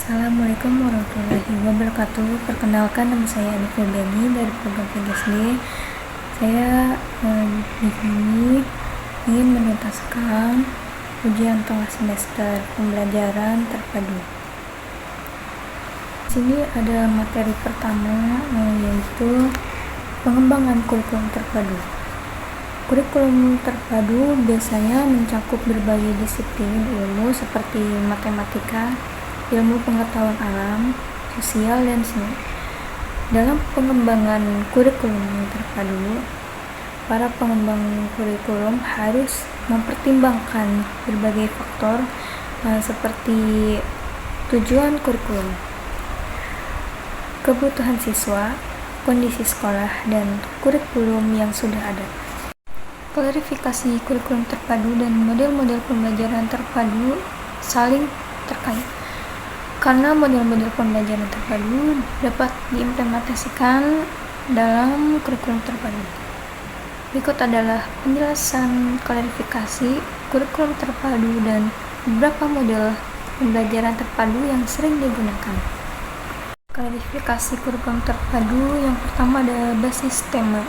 Assalamualaikum warahmatullahi wabarakatuh. Perkenalkan, nama saya Ani Febriani dari program PGSD. Saya di sini ingin menuntaskan ujian tengah semester pembelajaran terpadu. Di sini ada materi pertama, yaitu pengembangan kurikulum terpadu. Kurikulum terpadu biasanya mencakup berbagai disiplin ilmu seperti matematika, ilmu pengetahuan alam, sosial, dan seni. Dalam pengembangan kurikulum yang terpadu, para pengembang kurikulum harus mempertimbangkan berbagai faktor seperti tujuan kurikulum, kebutuhan siswa, kondisi sekolah, dan kurikulum yang sudah ada. Klarifikasi kurikulum terpadu dan model-model pembelajaran terpadu saling terkait, karena model-model pembelajaran terpadu dapat diimplementasikan dalam kurikulum terpadu. Berikut adalah penjelasan klarifikasi kurikulum terpadu dan beberapa model pembelajaran terpadu yang sering digunakan. Klarifikasi kurikulum terpadu yang pertama ada basis tema.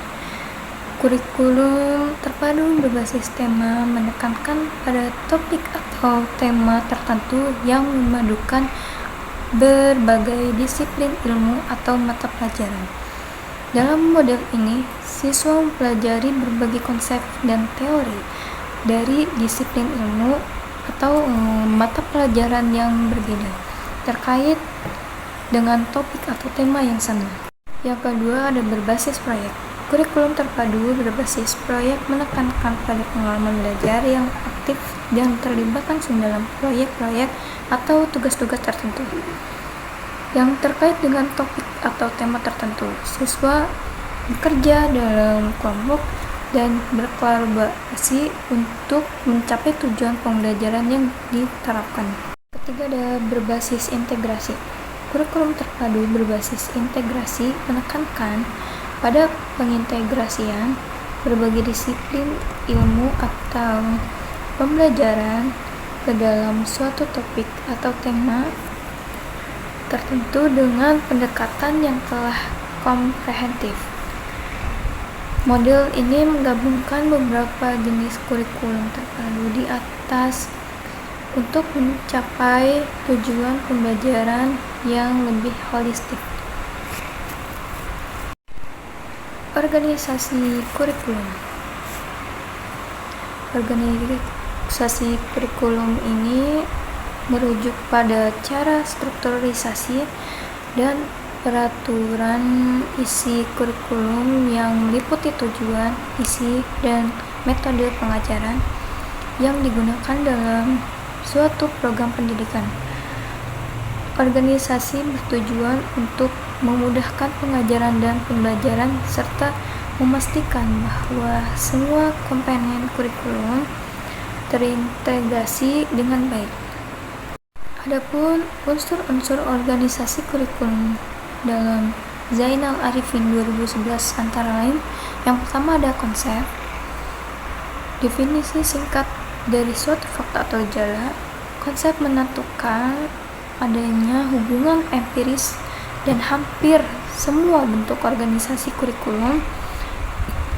Kurikulum terpadu berbasis tema menekankan pada topik atau tema tertentu yang memadukan berbagai disiplin ilmu atau mata pelajaran. Dalam model ini, siswa mempelajari berbagai konsep dan teori dari disiplin ilmu atau mata pelajaran yang berbeda terkait dengan topik atau tema yang sama. Yang kedua ada berbasis proyek. Kurikulum terpadu berbasis proyek menekankan pada pengalaman belajar yang aktif dan terlibat langsung dalam proyek-proyek atau tugas-tugas tertentu yang terkait dengan topik atau tema tertentu. Siswa bekerja dalam kelompok dan berkolaborasi untuk mencapai tujuan pembelajaran yang diterapkan. Ketiga ada berbasis integrasi. Kurikulum terpadu berbasis integrasi menekankan pada pengintegrasian berbagai disiplin ilmu atau pembelajaran ke dalam suatu topik atau tema tertentu dengan pendekatan yang telah komprehensif. Model ini menggabungkan beberapa jenis kurikulum terpadu di atas untuk mencapai tujuan pembelajaran yang lebih holistik. Organisasi kurikulum. Organisasi kurikulum ini merujuk pada cara strukturisasi dan peraturan isi kurikulum yang meliputi tujuan, isi, dan metode pengajaran yang digunakan dalam suatu program pendidikan. Organisasi bertujuan untuk memudahkan pengajaran dan pembelajaran serta memastikan bahwa semua komponen kurikulum terintegrasi dengan baik. Adapun unsur-unsur organisasi kurikulum dalam Zainal Arifin 2011 antara lain, yang pertama ada konsep, definisi singkat dari suatu fakta atau gejala. Konsep menentukan adanya hubungan empiris dan hampir semua bentuk organisasi kurikulum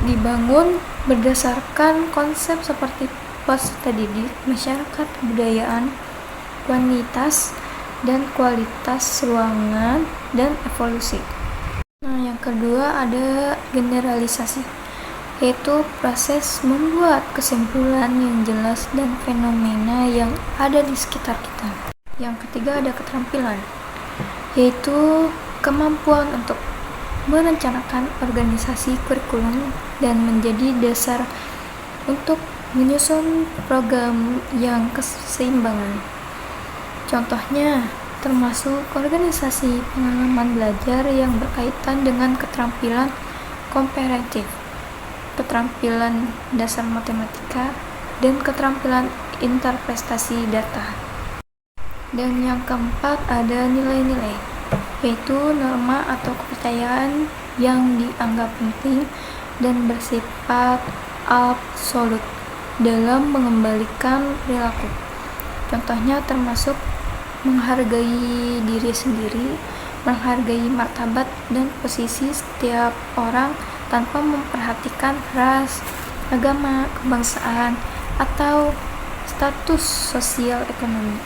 dibangun berdasarkan konsep seperti peserta didik, masyarakat, kebudayaan, kuantitas dan kualitas ruangan, dan evolusi. Yang kedua ada generalisasi, yaitu proses membuat kesimpulan yang jelas dan fenomena yang ada di sekitar kita. Yang ketiga ada keterampilan, yaitu kemampuan untuk merencanakan organisasi kurikulum dan menjadi dasar untuk menyusun program yang keseimbangan. Contohnya termasuk organisasi pengalaman belajar yang berkaitan dengan keterampilan komprehensif, keterampilan dasar matematika, dan keterampilan interpretasi data. Dan yang keempat ada nilai-nilai, yaitu norma atau kepercayaan yang dianggap penting dan bersifat absolut dalam mengembalikan perilaku. Contohnya termasuk menghargai diri sendiri, menghargai martabat dan posisi setiap orang tanpa memperhatikan ras, agama, kebangsaan, atau status sosial ekonomi.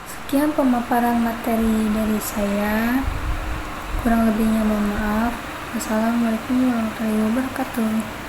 Sekian pemaparan materi dari saya. Kurang lebihnya mohon maaf. Wassalamualaikum warahmatullahi wabarakatuh.